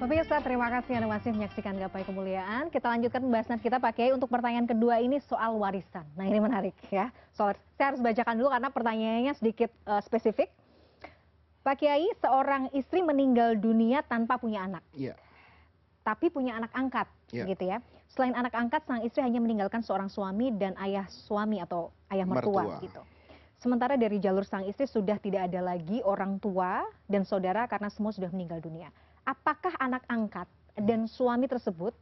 Pemirsa, terima kasih Anda masih menyaksikan Gapai Kemuliaan. Kita lanjutkan pembahasan kita Pak Kiai untuk pertanyaan kedua ini soal warisan. Nah ini menarik ya. Saya harus bacakan dulu karena pertanyaannya sedikit spesifik. Pak Kiai, seorang istri meninggal dunia tanpa punya anak. Iya. Tapi punya anak angkat, Iya. gitu ya. Selain anak angkat, sang istri hanya meninggalkan seorang suami dan ayah suami atau ayah mertua. Gitu. Sementara dari jalur sang istri sudah tidak ada lagi orang tua dan saudara karena semua sudah meninggal dunia. Apakah anak angkat dan suami tersebut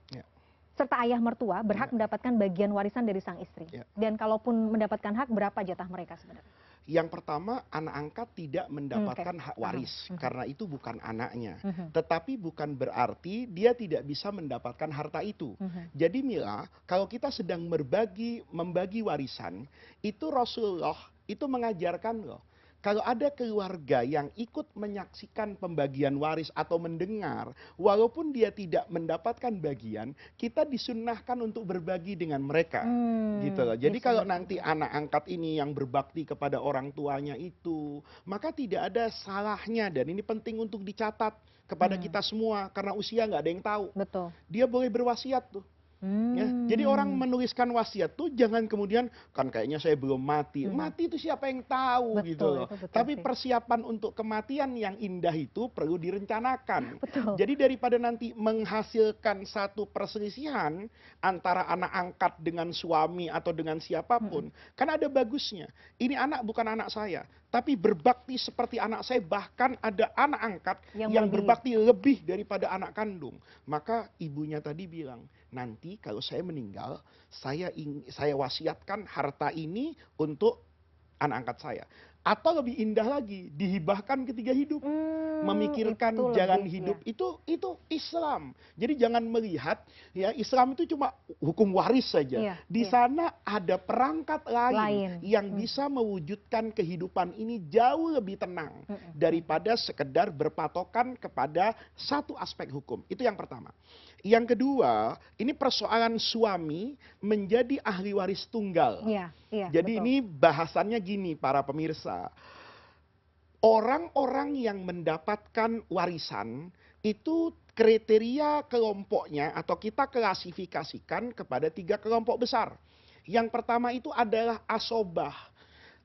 serta ayah mertua berhak mendapatkan bagian warisan dari sang istri? Dan kalaupun mendapatkan hak, berapa jatah mereka sebenarnya? Yang pertama, anak angkat tidak mendapatkan hak waris karena itu bukan anaknya. Tetapi bukan berarti dia tidak bisa mendapatkan harta itu. Jadi Mila, kalau kita sedang membagi warisan, itu Rasulullah itu mengajarkan loh. Kalau ada keluarga yang ikut menyaksikan pembagian waris atau mendengar, walaupun dia tidak mendapatkan bagian, kita disunnahkan untuk berbagi dengan mereka. Gitu loh. Jadi kalau nanti anak angkat ini yang berbakti kepada orang tuanya itu, maka tidak ada salahnya, dan ini penting untuk dicatat kepada kita semua, karena usia nggak ada yang tahu. Betul. Dia boleh berwasiat tuh. Ya, jadi orang menuliskan wasiat tuh jangan kemudian kan kayaknya saya belum mati. Mati itu siapa yang tahu, gitu loh. Tapi persiapan untuk kematian yang indah itu perlu direncanakan. Jadi daripada nanti menghasilkan satu perselisihan antara anak angkat dengan suami atau dengan siapapun, kan ada bagusnya. Ini anak bukan anak saya, tapi berbakti seperti anak saya, bahkan ada anak angkat yang berbakti lebih daripada anak kandung. Maka ibunya tadi bilang, nanti kalau saya meninggal, saya wasiatkan harta ini untuk anak angkat saya. Atau lebih indah lagi, dihibahkan ketika hidup. Memikirkan jalan hidup itu Islam. Jadi jangan melihat ya Islam itu cuma hukum waris saja. Di sana ada perangkat lain yang bisa mewujudkan kehidupan ini jauh lebih tenang daripada sekedar berpatokan kepada satu aspek hukum. Itu yang pertama. Yang kedua, ini persoalan suami menjadi ahli waris tunggal. Jadi ini bahasannya gini para pemirsa. Orang-orang yang mendapatkan warisan itu kriteria kelompoknya atau kita klasifikasikan kepada 3 kelompok besar. Yang pertama itu adalah asobah.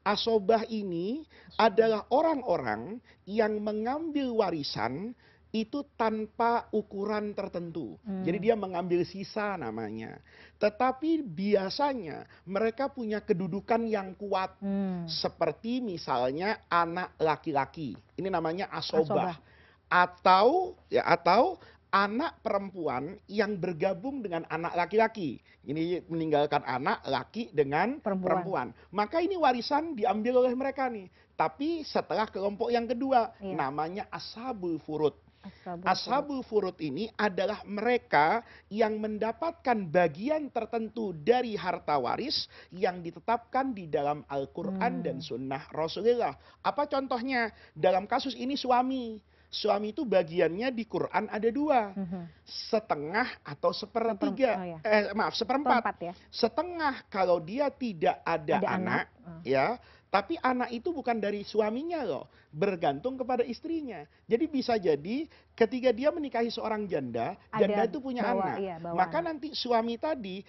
Asobah ini adalah orang-orang yang mengambil warisan itu tanpa ukuran tertentu. Jadi dia mengambil sisa namanya. Tetapi biasanya mereka punya kedudukan yang kuat. Seperti misalnya anak laki-laki. Ini namanya asobah. Atau anak perempuan yang bergabung dengan anak laki-laki. Ini meninggalkan anak laki dengan perempuan. Maka ini warisan diambil oleh mereka nih. Tapi setelah kelompok yang kedua, namanya ashabul furud. Ashabul furud ini adalah mereka yang mendapatkan bagian tertentu dari harta waris yang ditetapkan di dalam Al-Quran dan Sunnah Rasulullah. Apa contohnya? Dalam kasus ini suami. Suami itu bagiannya di Quran ada 2. Setengah atau sepertiga. Seperempat. Setengah kalau dia tidak ada anak. Ya. Tapi anak itu bukan dari suaminya loh, bergantung kepada istrinya. Jadi bisa jadi ketika dia menikahi seorang janda, janda itu punya anak. Maka nanti suami tadi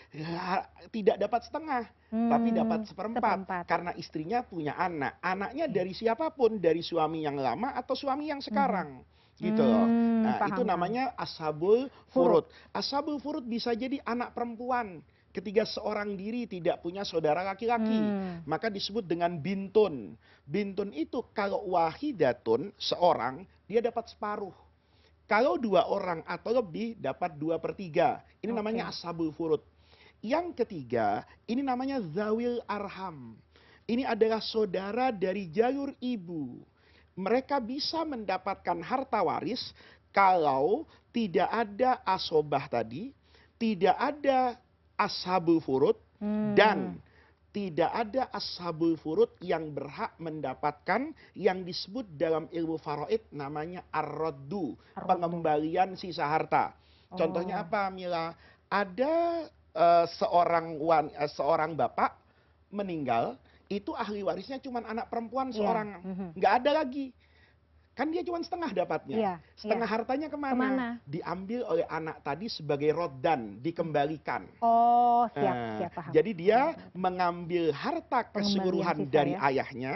tidak dapat setengah, tapi dapat seperempat. Karena istrinya punya anak. Anaknya dari siapapun, dari suami yang lama atau suami yang sekarang. Gitu loh. Nah, itu namanya ashabul furud. Ashabul furud bisa jadi anak perempuan. Ketika seorang diri tidak punya saudara laki-laki, maka disebut dengan bintun. Bintun itu kalau wahidatun, seorang, dia dapat separuh. Kalau 2 orang atau lebih, dapat 2/3. Ini namanya ashabul furud. Yang ketiga, ini namanya zawil arham. Ini adalah saudara dari jalur ibu. Mereka bisa mendapatkan harta waris kalau tidak ada asobah tadi, tidak ada ashabul furud, dan tidak ada ashabul furud yang berhak mendapatkan yang disebut dalam ilmu faraid namanya ar-raddu, pengembalian sisa harta. Contohnya apa, Mila? Ada seorang bapak meninggal, itu ahli warisnya cuma anak perempuan seorang, nggak ada lagi. kan dia cuma setengah dapatnya. Iya, Setengah iya. hartanya kemana? Kemana? Diambil oleh anak tadi sebagai roddan, dikembalikan. Oh, siap, Nah, siap, paham. jadi dia mengambil harta Pengembalian keseluruhan sisa dari ya. ayahnya,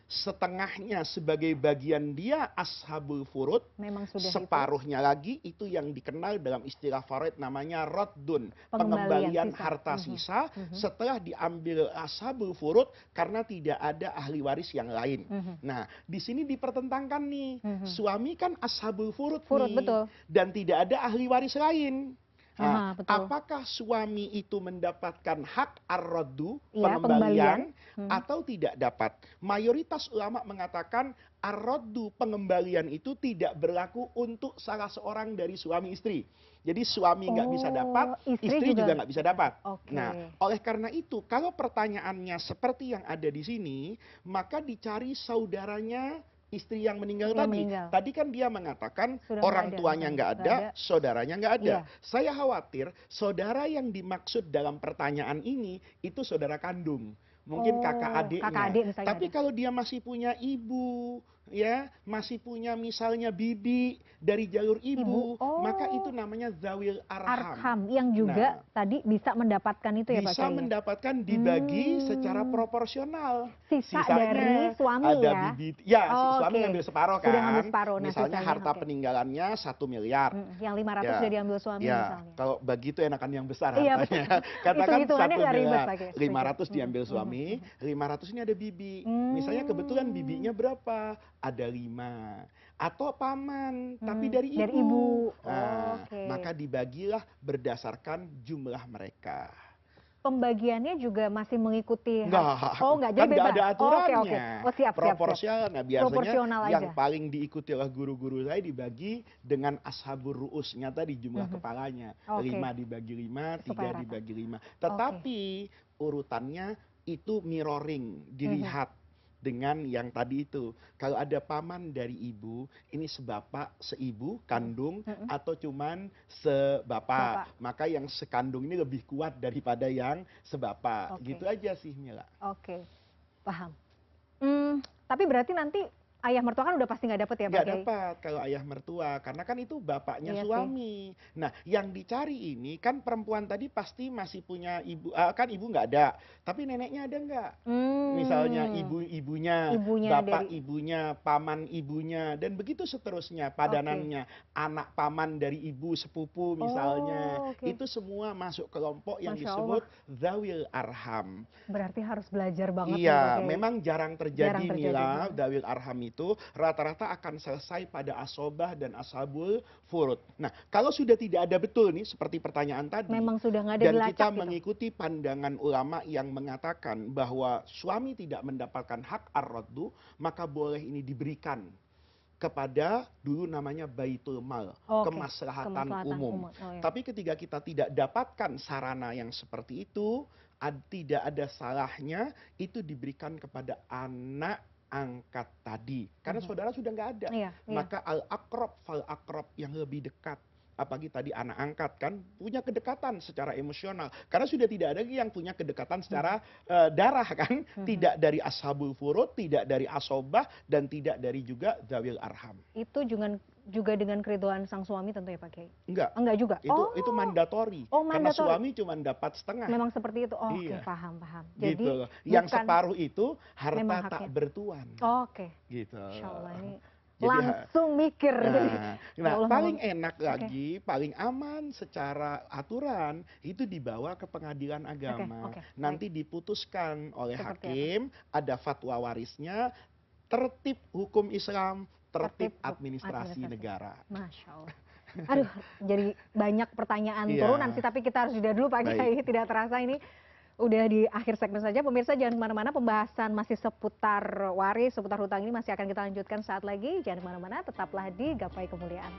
setengahnya sebagai bagian dia ashabul furud, Memang sudah itu. separuhnya lagi itu yang dikenal dalam istilah faraid namanya raddun, Pengembalian pengembalian sisa. harta sisa Mhm. setelah diambil ashabul furud karena tidak ada ahli waris yang lain. Mhm. Nah, di sini dipertentangkan nih, Mhm. suami kan ashabul furud Furud, nih, betul. dan tidak ada ahli waris lain. Nah, Aha, betul. apakah suami itu mendapatkan hak ar-raddu, Iya, pengembalian, pengembalian. atau tidak dapat? Mayoritas ulama mengatakan ar-raddu, pengembalian itu tidak berlaku untuk salah seorang dari suami istri. Jadi suami nggak bisa dapat, istri juga nggak bisa dapat. Oke. Nah, oleh karena itu, kalau pertanyaannya seperti yang ada di sini, maka dicari saudaranya istri yang meninggal Yang tadi. meninggal. Tadi kan dia mengatakan Sudah orang nggak ada, tuanya nggak ada, saudaranya nggak ada. Iya. Saya khawatir saudara yang dimaksud dalam pertanyaan ini itu saudara kandung. Mungkin kakak adiknya. Kakak adik misalnya Tapi ada. kalau dia masih punya ibu, ya, masih punya misalnya bibi dari jalur ibu, Oh. maka itu namanya zawil arham. Arham yang juga Nah, tadi bisa mendapatkan itu ya Pak bisa Kiai, ya? mendapatkan dibagi secara proporsional. Sisa Sisanya dari suami ada ya? bibi, ya si Oh, suami oke. ngambil separuh kan. Sudah ngambil separuh, nah Misalnya sisanya, harta oke. peninggalannya 1 miliar. Yang 500 Ya, sudah diambil suami ya, misalnya. kalau begitu enakan yang besar Iya, hartanya. betul. Katakan Hitung-hitungannya 1 nggak ribet, miliar, Pak Kiai. 500 Setuju. diambil suami, 500 ini ada bibi. Misalnya Hmm. kebetulan bibinya berapa? Ada 5. Atau paman, tapi dari ibu. Dari ibu. Nah, Oke. maka dibagilah berdasarkan jumlah mereka. Pembagiannya juga masih mengikuti Enggak, Oh, enggak, jadi kan nggak bebas. ada Oh, aturannya. oke, oke. Oh, siap, siap, siap. Proporsional. Nah, biasanya Proporsional yang aja. paling diikuti oleh guru-guru saya dibagi dengan ashabur ru'usnya tadi, jumlah kepalanya. Oke. 5 dibagi 5, 3 Supaya rata. dibagi 5. Tetapi urutannya itu mirroring, dilihat dengan yang tadi itu. Kalau ada paman dari ibu, ini sebapak, seibu, kandung, atau cuman sebapak. Maka yang sekandung ini lebih kuat daripada yang sebapak. Oke. Gitu aja sih, Mila. Oke, paham. Tapi berarti nanti ayah mertua kan udah pasti nggak dapet ya Pak Nggak Kiai? dapat kalau ayah mertua, karena kan itu bapaknya Iya sih. suami. Nah, yang dicari ini kan perempuan tadi pasti masih punya ibu, kan ibu nggak ada, tapi neneknya ada nggak? Misalnya ibunya, bapak dari ibunya, paman ibunya, dan begitu seterusnya padanannya. Anak paman dari ibu sepupu misalnya, itu semua masuk kelompok yang Masya disebut zawil arham. Berarti harus belajar banget nih, Pak Iya, Kiai. memang jarang terjadi Mila, Hmm. zawil arham itu rata-rata akan selesai pada asobah dan ashabul furud. Nah, kalau sudah tidak ada betul nih, seperti pertanyaan tadi, Memang sudah nggak ada dan dilacak kita gitu. mengikuti pandangan ulama yang mengatakan bahwa suami tidak mendapatkan hak ar-raddu, maka boleh ini diberikan kepada dulu namanya baitul mal, kemaslahatan umum. Iya. Tapi ketika kita tidak dapatkan sarana yang seperti itu, tidak ada salahnya itu diberikan kepada anak angkat tadi, karena saudara sudah nggak ada. Iya, Maka al akrob fal akrob, yang lebih dekat, apalagi tadi anak angkat kan punya kedekatan secara emosional, karena sudah tidak ada lagi yang punya kedekatan secara darah kan, tidak dari ashabul furud, tidak dari asobah, dan tidak dari juga zawil arham. Itu juga dengan keriduan sang suami tentu ya Pak Kiai? Enggak juga. Itu mandatori. Karena suami cuma dapat setengah. Memang seperti itu. Iya. Oke, paham. Jadi gitu. Yang separuh itu harta tak bertuan. Oke. Gitu. Insya Allah ini Jadi, langsung mikir. Nah, paling enak lagi, paling aman secara aturan itu dibawa ke pengadilan agama. Nanti diputuskan oleh hakim, ada fatwa warisnya, tertib hukum Islam, tertib administrasi negara. Masya Allah. Aduh, jadi banyak pertanyaan turunan sih, tapi kita harus jeda dulu Pak Kiai. Tidak terasa ini udah di akhir segmen saja. Pemirsa jangan kemana-mana, pembahasan masih seputar waris, seputar hutang ini masih akan kita lanjutkan saat lagi. Jangan kemana-mana, tetaplah di Gapai Kemuliaan.